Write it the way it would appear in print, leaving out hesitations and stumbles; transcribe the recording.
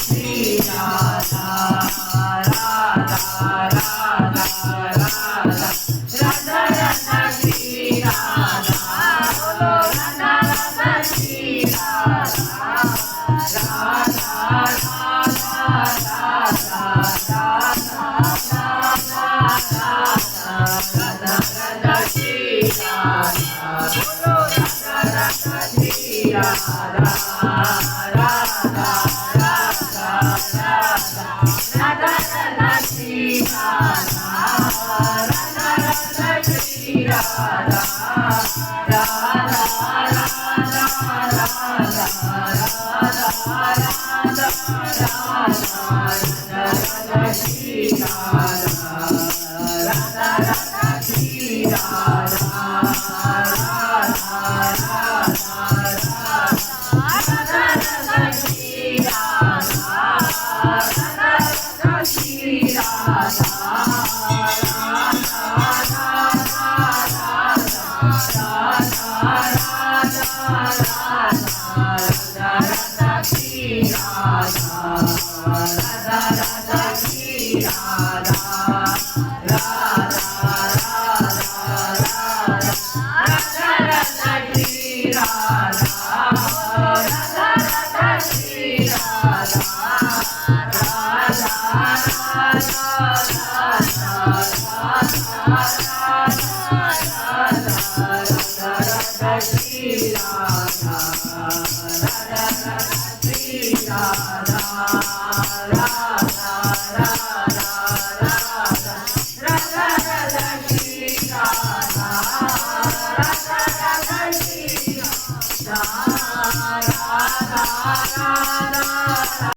श्री राधा राधा राधा राधा राधा राधा श्री राधा बोलो राधा राधा श्री राधा राधा राधा राधा राधा राधा श्री राधा बोलो राधा राधा श्री राधा राधा राधा राधा राधा श्री राधा राधा राधा श्री राधा राधा राधा श्री राधा राधा राधा श्री राधा Radha